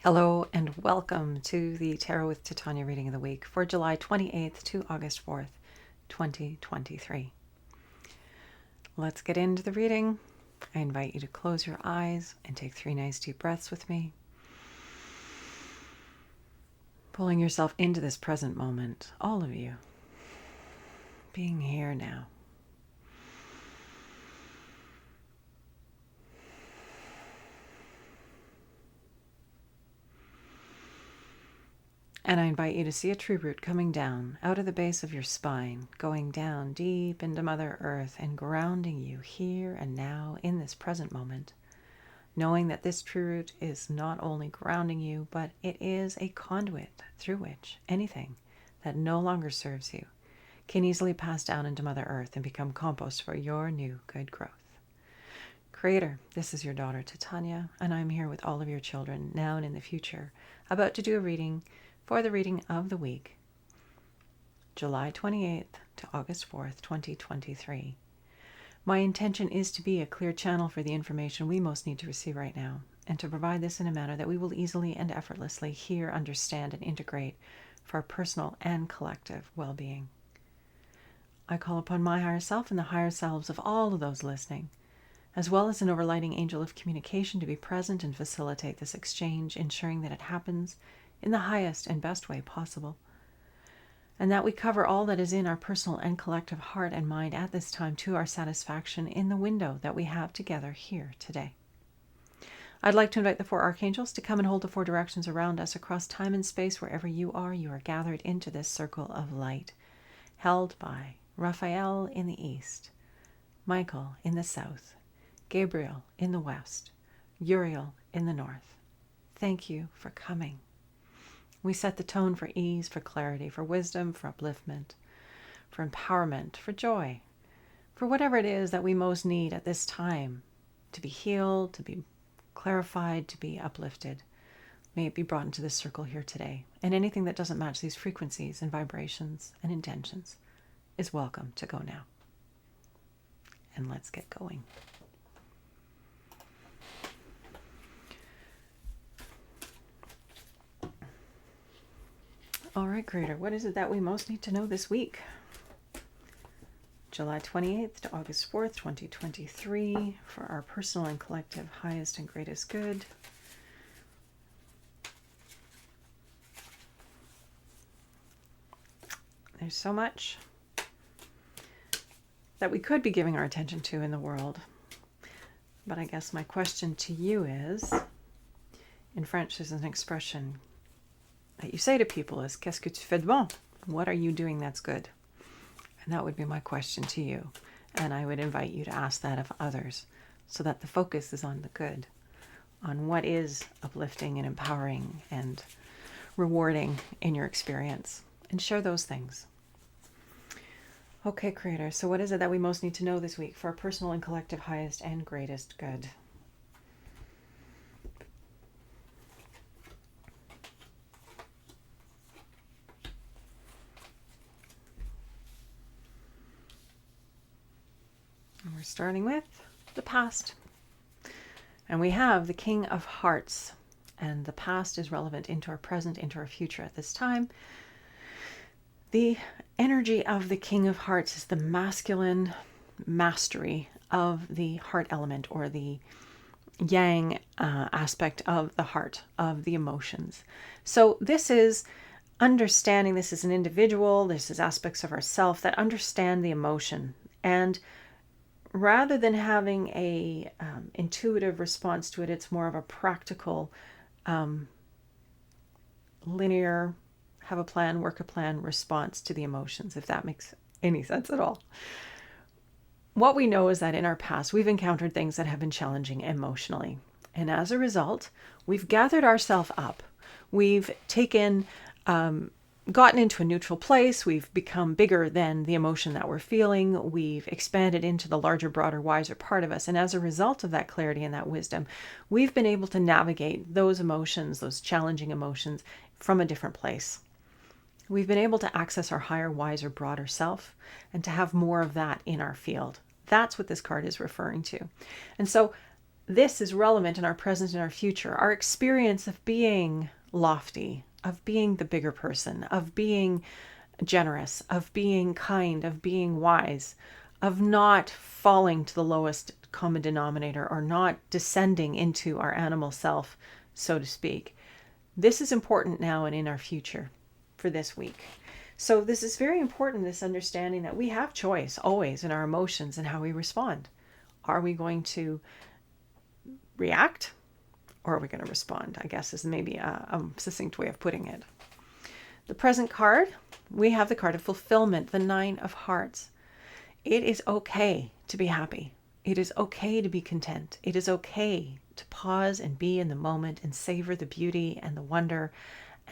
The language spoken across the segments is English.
Hello and welcome to the Tarot with Titania reading of the week for July 28th to August 4th, 2023. Let's get into the reading. I invite you to close your eyes and take 3 nice deep breaths with me. Pulling yourself into this present moment, all of you, being here now. And I invite you to see a tree root coming down out of the base of your spine, going down deep into Mother Earth and grounding you here and now in this present moment, knowing that this tree root is not only grounding you, but it is a conduit through which anything that no longer serves you can easily pass down into Mother Earth and become compost for your new good growth. Creator, this is your daughter Titania, and I'm here with all of your children now and in the future, about to do a reading for the reading of the week, July 28th to August 4th, 2023. My intention is to be a clear channel for the information we most need to receive right now, and to provide this in a manner that we will easily and effortlessly hear, understand, and integrate for our personal and collective well-being. I call upon my higher self and the higher selves of all of those listening, as well as an overlighting angel of communication, to be present and facilitate this exchange, ensuring that it happens in the highest and best way possible, and that we cover all that is in our personal and collective heart and mind at this time to our satisfaction in the window that we have together here today. I'd like to invite the 4 archangels to come and hold the 4 directions around us across time and space. Wherever you are gathered into this circle of light, held by Raphael in the east, Michael in the south, Gabriel in the west, Uriel in the north. Thank you for coming. We set the tone for ease, for clarity, for wisdom, for upliftment, for empowerment, for joy, for whatever it is that we most need at this time to be healed, to be clarified, to be uplifted. May it be brought into this circle here today. And anything that doesn't match these frequencies and vibrations and intentions is welcome to go now. And let's get going. All right, Creator, what is it that we most need to know this week? July 28th to August 4th, 2023, for our personal and collective highest and greatest good. There's so much that we could be giving our attention to in the world. But I guess my question to you is, in French there's an expression that you say to people is, qu'est-ce que tu fais de bon? What are you doing that's good? And that would be my question to you. And I would invite you to ask that of others, so that the focus is on the good, on what is uplifting and empowering and rewarding in your experience, and share those things. Okay, Creator, so what is it that we most need to know this week for our personal and collective highest and greatest good? And we're starting with the past. And we have the King of Hearts. And the past is relevant into our present, into our future at this time. The energy of the King of Hearts is the masculine mastery of the heart element, or the yang aspect of the heart, of the emotions. So this is understanding, this is an individual, this is aspects of ourself that understand the emotion. And rather than having a intuitive response to it, it's more of a practical, linear, have a plan, work a plan response to the emotions, if that makes any sense at all. What we know is that in our past, we've encountered things that have been challenging emotionally. And as a result, we've gathered ourselves up. We've taken, gotten into a neutral place. We've become bigger than the emotion that we're feeling. We've expanded into the larger, broader, wiser part of us. And as a result of that clarity and that wisdom, we've been able to navigate those emotions, those challenging emotions, from a different place. We've been able to access our higher, wiser, broader self, and to have more of that in our field. That's what this card is referring to. And so this is relevant in our present and our future. Our experience of being lofty, of being the bigger person, of being generous, of being kind, of being wise, of not falling to the lowest common denominator or not descending into our animal self, so to speak. This is important now and in our future for this week. So this is very important, this understanding that we have choice always in our emotions and how we respond. Are we going to react or are we going to respond? I guess is maybe a succinct way of putting it. The present card, we have the card of fulfillment, the 9 of Hearts. It is okay to be happy. It is okay to be content. It is okay to pause and be in the moment and savor the beauty and the wonder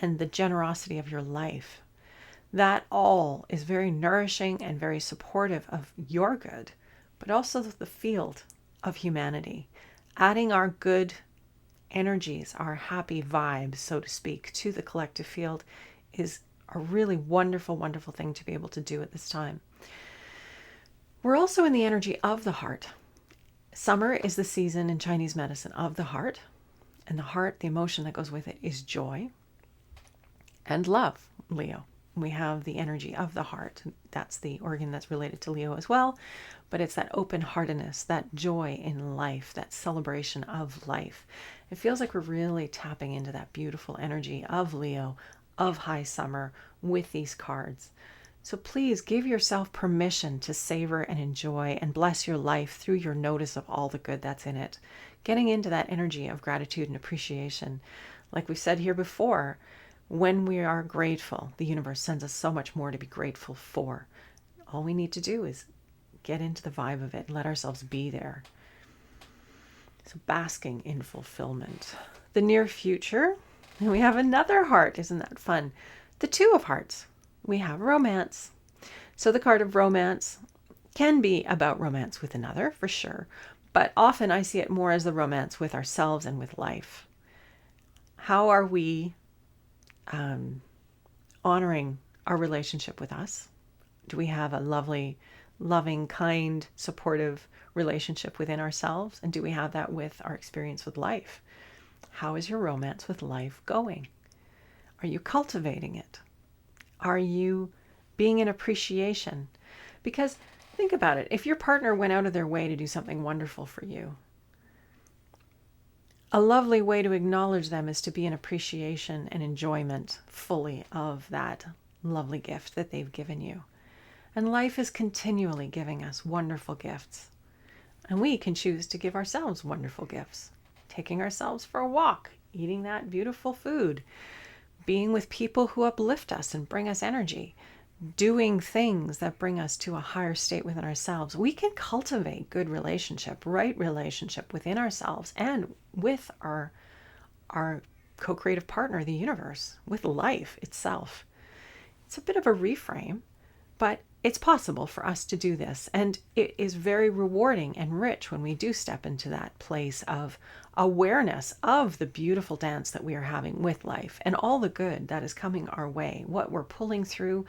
and the generosity of your life. That all is very nourishing and very supportive of your good, but also the field of humanity. Adding our good energies, our happy vibes, so to speak, to the collective field is a really wonderful, wonderful thing to be able to do at this time. We're also in the energy of the heart. Summer is the season in Chinese medicine of the heart, and the heart, the emotion that goes with it, is joy and love, Leo. We have the energy of the heart. That's the organ that's related to Leo as well, but it's that open-heartedness, that joy in life, that celebration of life. It feels like we're really tapping into that beautiful energy of Leo, of high summer with these cards. So please give yourself permission to savor and enjoy and bless your life through your notice of all the good that's in it. Getting into that energy of gratitude and appreciation. Like we said here before, when we are grateful, the universe sends us so much more to be grateful for. All we need to do is get into the vibe of it and let ourselves be there. So basking in fulfillment. The near future, and we have another heart. Isn't that fun? The 2 of Hearts. We have romance. So the card of romance can be about romance with another, for sure. But often I see it more as the romance with ourselves and with life. How are we honoring our relationship with us? Do we have a lovely, loving, kind, supportive relationship within ourselves? And do we have that with our experience with life? How is your romance with life going? Are you cultivating it? Are you being in appreciation? Because think about it. If your partner went out of their way to do something wonderful for you, a lovely way to acknowledge them is to be in appreciation and enjoyment fully of that lovely gift that they've given you. And life is continually giving us wonderful gifts. And we can choose to give ourselves wonderful gifts. Taking ourselves for a walk, eating that beautiful food, being with people who uplift us and bring us energy, doing things that bring us to a higher state within ourselves. We can cultivate good relationship, right relationship within ourselves and with our co-creative partner, the universe, with life itself. It's a bit of a reframe, but it's possible for us to do this. And it is very rewarding and rich when we do step into that place of awareness of the beautiful dance that we are having with life and all the good that is coming our way, what we're pulling through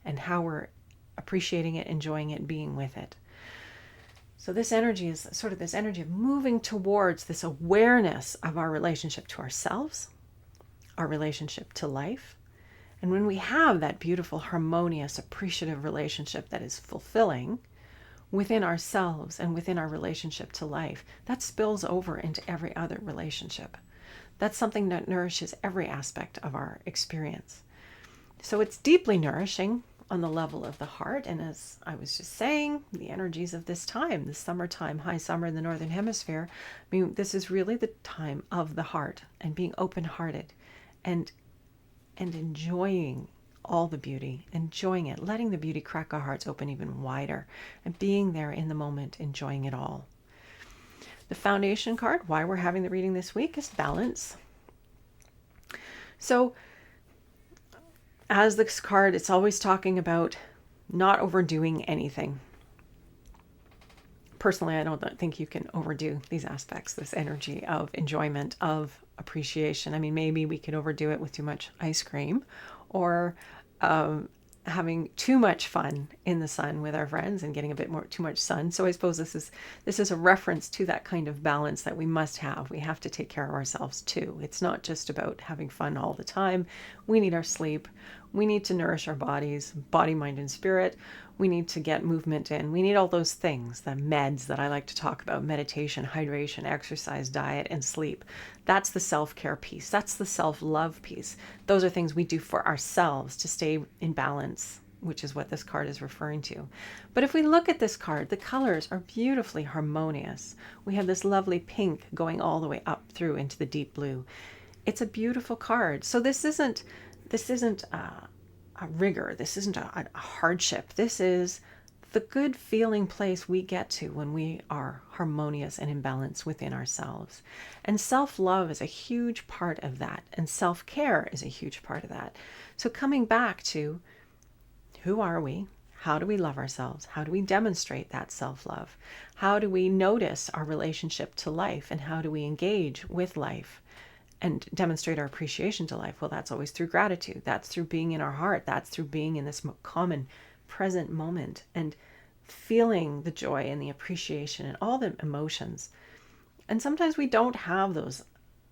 and how we're appreciating it, enjoying it, being with it. So this energy is sort of this energy of moving towards this awareness of our relationship to ourselves, our relationship to life. And when we have that beautiful, harmonious, appreciative relationship that is fulfilling within ourselves and within our relationship to life, that spills over into every other relationship. That's something that nourishes every aspect of our experience. So it's deeply nourishing on the level of the heart. And as I was just saying, the energies of this time, the summertime, high summer in the Northern Hemisphere, I mean, this is really the time of the heart and being open-hearted and enjoying all the beauty, enjoying it, letting the beauty crack our hearts open even wider and being there in the moment, enjoying it all. The foundation card, why we're having the reading this week, is balance. So as this card, it's always talking about not overdoing anything. Personally, I don't think you can overdo these aspects, this energy of enjoyment, of appreciation. I mean, maybe we could overdo it with too much ice cream or having too much fun in the sun with our friends and getting a bit more too much sun. So I suppose this is a reference to that kind of balance that we must have. We have to take care of ourselves too. It's not just about having fun all the time. We need our sleep. We need to nourish our bodies, body, mind, and spirit. We need to get movement in. We need all those things, the meds that I like to talk about: meditation, hydration, exercise, diet, and sleep. That's the self-care piece. That's the self-love piece. Those are things we do for ourselves to stay in balance, which is what this card is referring to. But if we look at this card, the colors are beautifully harmonious. We have this lovely pink going all the way up through into the deep blue. It's a beautiful card. So this isn't a rigor. This isn't a hardship. This is the good feeling place we get to when we are harmonious and in balance within ourselves. And self-love is a huge part of that. And self-care is a huge part of that. So coming back to, who are we? How do we love ourselves? How do we demonstrate that self-love? How do we notice our relationship to life? And how do we engage with life and demonstrate our appreciation to life? Well, that's always through gratitude. That's through being in our heart. That's through being in this common present moment and feeling the joy and the appreciation and all the emotions. And sometimes we don't have those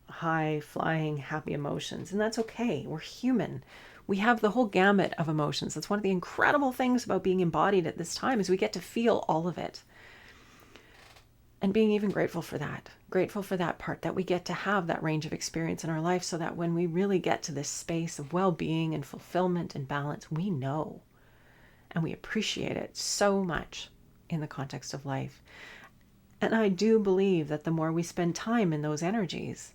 high flying happy emotions, and that's okay. We're human. We have the whole gamut of emotions. That's one of the incredible things about being embodied at this time, is we get to feel all of it. And being even grateful for that part, that we get to have that range of experience in our life, so that when we really get to this space of well-being and fulfillment and balance, we know and we appreciate it so much in the context of life. And I do believe that the more we spend time in those energies,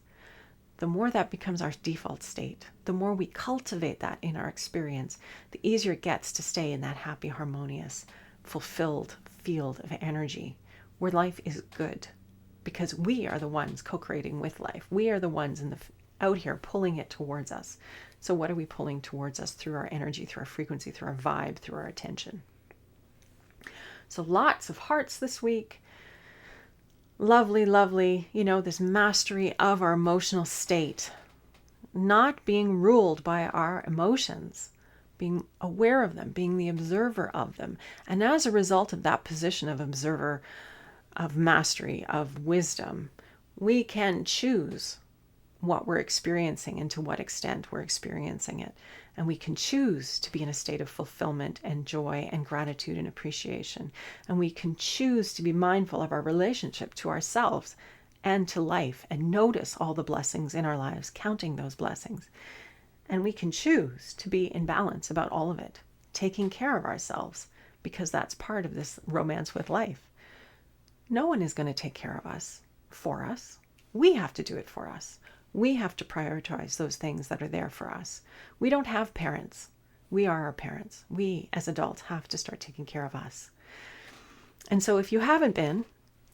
the more that becomes our default state. The more we cultivate that in our experience, the easier it gets to stay in that happy, harmonious, fulfilled field of energy where life is good, because we are the ones co-creating with life. We are the ones out here pulling it towards us. So what are we pulling towards us through our energy, through our frequency, through our vibe, through our attention? So lots of hearts this week. Lovely, lovely, this mastery of our emotional state, not being ruled by our emotions, being aware of them, being the observer of them. And as a result of that position of observer, of mastery, of wisdom, we can choose what we're experiencing and to what extent we're experiencing it. And we can choose to be in a state of fulfillment and joy and gratitude and appreciation. And we can choose to be mindful of our relationship to ourselves and to life, and notice all the blessings in our lives, counting those blessings. And we can choose to be in balance about all of it, taking care of ourselves, because that's part of this romance with life. No one is going to take care of us for us. We have to do it for us. We have to prioritize those things that are there for us. We don't have parents. We are our parents. We, as adults, have to start taking care of us. And so if you haven't been,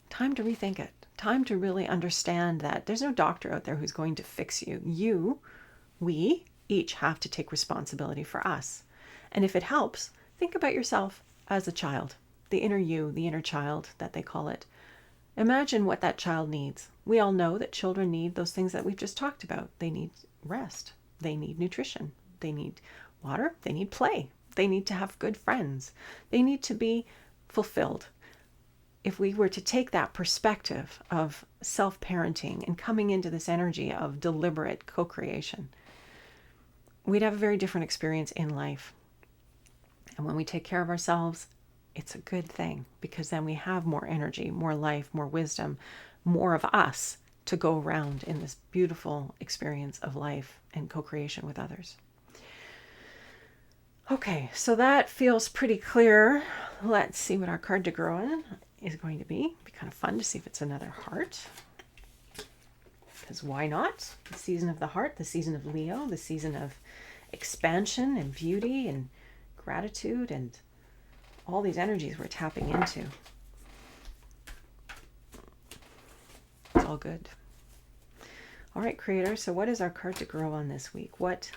time to rethink it. Time to really understand that there's no doctor out there who's going to fix you. We each have to take responsibility for us. And if it helps, think about yourself as a child, the inner you, the inner child that they call it. Imagine what that child needs. We all know that children need those things that we've just talked about. They need rest. They need nutrition. They need water. They need play. They need to have good friends. They need to be fulfilled. If we were to take that perspective of self-parenting and coming into this energy of deliberate co-creation, we'd have a very different experience in life. And when we take care of ourselves, it's a good thing, because then we have more energy, more life, more wisdom, more of us to go around in this beautiful experience of life and co-creation with others. Okay, so that feels pretty clear. Let's see what our card to grow in is going to be. It'd be kind of fun to see if it's another heart, because why not? The season of the heart, the season of Leo, the season of expansion and beauty and gratitude and all these energies we're tapping into. It's all good. All right, creator, so what is our card to grow on this week? What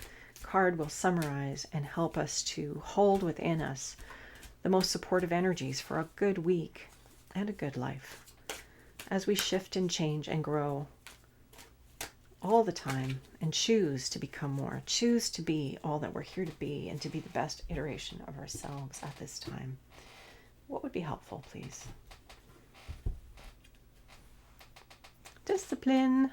card will summarize and help us to hold within us the most supportive energies for a good week and a good life as we shift and change and grow all the time and choose to become more, choose to be all that we're here to be and to be the best iteration of ourselves at this time. What would be helpful, please? Discipline.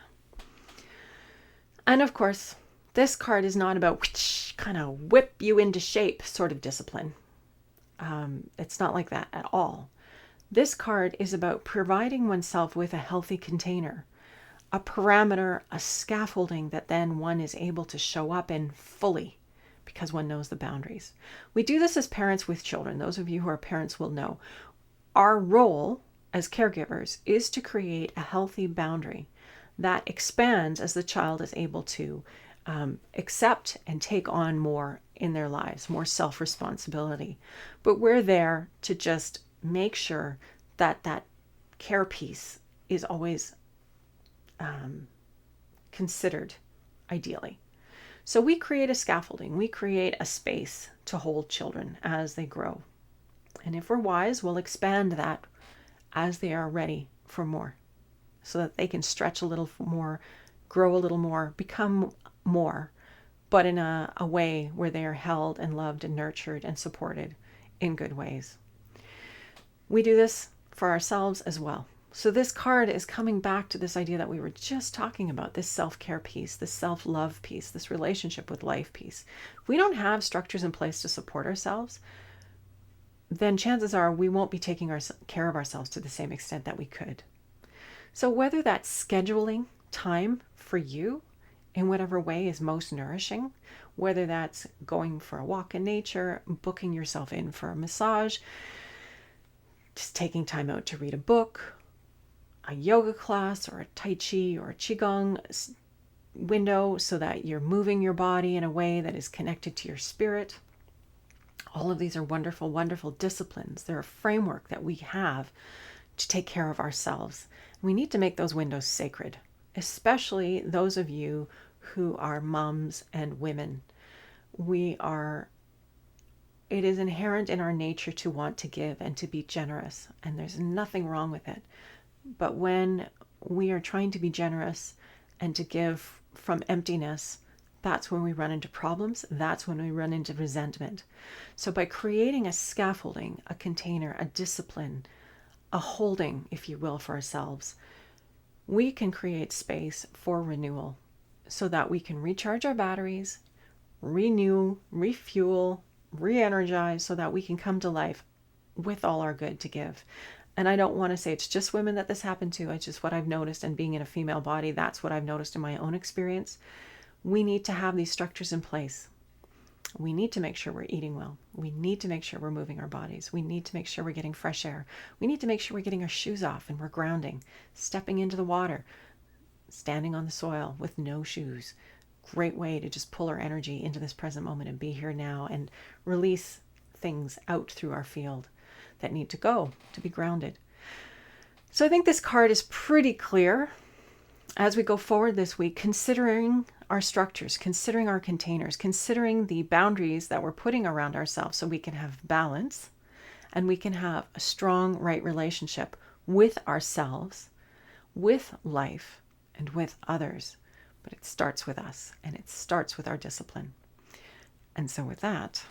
And of course, this card is not about kind of whip you into shape sort of discipline. It's not like that at all. This card is about providing oneself with a healthy container, a parameter, a scaffolding that then one is able to show up in fully because one knows the boundaries. We do this as parents with children. Those of you who are parents will know. Our role as caregivers is to create a healthy boundary that expands as the child is able to accept and take on more in their lives, more self-responsibility. But we're there to just make sure that that care piece is always considered ideally. So we create a scaffolding, we create a space to hold children as they grow. And if we're wise, we'll expand that as they are ready for more, so that they can stretch a little more, grow a little more, become more, but in a way where they are held and loved and nurtured and supported in good ways. We do this for ourselves as well. So this card is coming back to this idea that we were just talking about, this self-care piece, this self-love piece, this relationship with life piece. If we don't have structures in place to support ourselves, then chances are we won't be taking care of ourselves to the same extent that we could. So whether that's scheduling time for you in whatever way is most nourishing, whether that's going for a walk in nature, booking yourself in for a massage, just taking time out to read a book, a yoga class or a Tai Chi or a Qigong window so that you're moving your body in a way that is connected to your spirit. All of these are wonderful, wonderful disciplines. They're a framework that we have to take care of ourselves. We need to make those windows sacred, especially those of you who are moms and women. It is inherent in our nature to want to give and to be generous, and there's nothing wrong with it. But when we are trying to be generous and to give from emptiness, that's when we run into problems. That's when we run into resentment. So by creating a scaffolding, a container, a discipline, a holding, if you will, for ourselves, we can create space for renewal so that we can recharge our batteries, renew, refuel, re-energize, so that we can come to life with all our good to give. And I don't want to say it's just women that this happened to. It's just what I've noticed, and being in a female body, that's what I've noticed in my own experience. We need to have these structures in place. We need to make sure we're eating well. We need to make sure we're moving our bodies. We need to make sure we're getting fresh air. We need to make sure we're getting our shoes off and we're grounding, stepping into the water, standing on the soil with no shoes. Great way to just pull our energy into this present moment and be here now and release things out through our field that need to go to be grounded. So I think this card is pretty clear as we go forward this week, considering our structures, considering our containers, considering the boundaries that we're putting around ourselves so we can have balance and we can have a strong, right relationship with ourselves, with life, and with others. But it starts with us, and it starts with our discipline. And so with that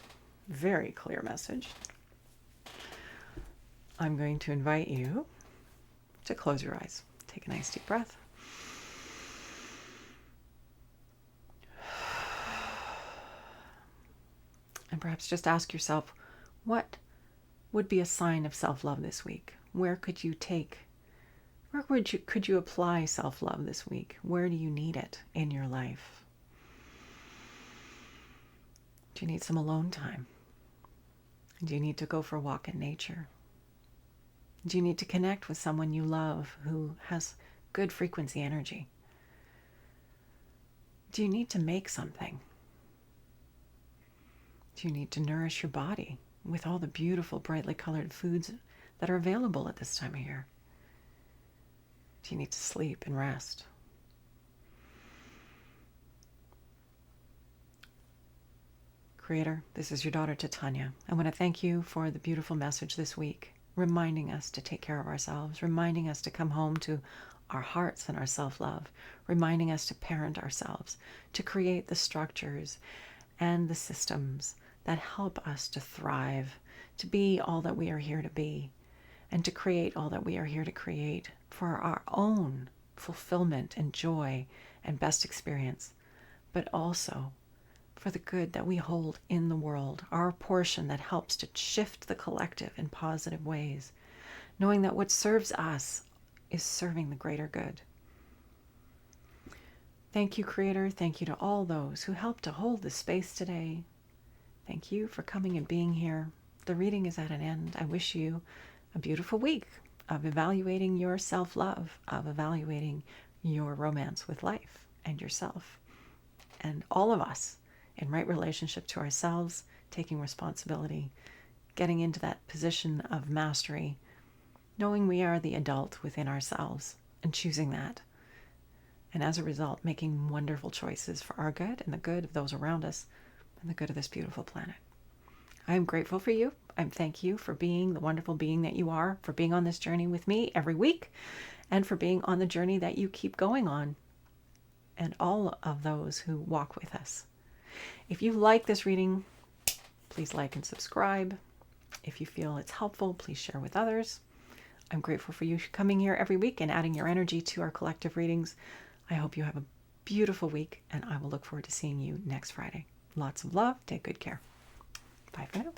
very clear message, I'm going to invite you to close your eyes. Take a nice deep breath. And perhaps just ask yourself, what would be a sign of self-love this week? Where could you apply self-love this week? Where do you need it in your life? Do you need some alone time? Do you need to go for a walk in nature? Do you need to connect with someone you love who has good frequency energy? Do you need to make something? Do you need to nourish your body with all the beautiful, brightly colored foods that are available at this time of year? Do you need to sleep and rest? Creator, this is your daughter, Titania. I want to thank you for the beautiful message this week, reminding us to take care of ourselves, reminding us to come home to our hearts and our self-love, reminding us to parent ourselves, to create the structures and the systems that help us to thrive, to be all that we are here to be, and to create all that we are here to create for our own fulfillment and joy and best experience, but also for the good that we hold in the world, our portion that helps to shift the collective in positive ways, knowing that what serves us is serving the greater good. Thank you, Creator. Thank you to all those who helped to hold this space today. Thank you for coming and being here. The reading is at an end. I wish you a beautiful week of evaluating your self-love, of evaluating your romance with life and yourself, and all of us in right relationship to ourselves, taking responsibility, getting into that position of mastery, knowing we are the adult within ourselves and choosing that. And as a result, making wonderful choices for our good and the good of those around us and the good of this beautiful planet. I am grateful for you. I thank you for being the wonderful being that you are, for being on this journey with me every week, and for being on the journey that you keep going on, and all of those who walk with us. If you like this reading, please like and subscribe. If you feel it's helpful, please share with others. I'm grateful for you coming here every week and adding your energy to our collective readings. I hope you have a beautiful week, and I will look forward to seeing you next Friday. Lots of love. Take good care. Bye for now.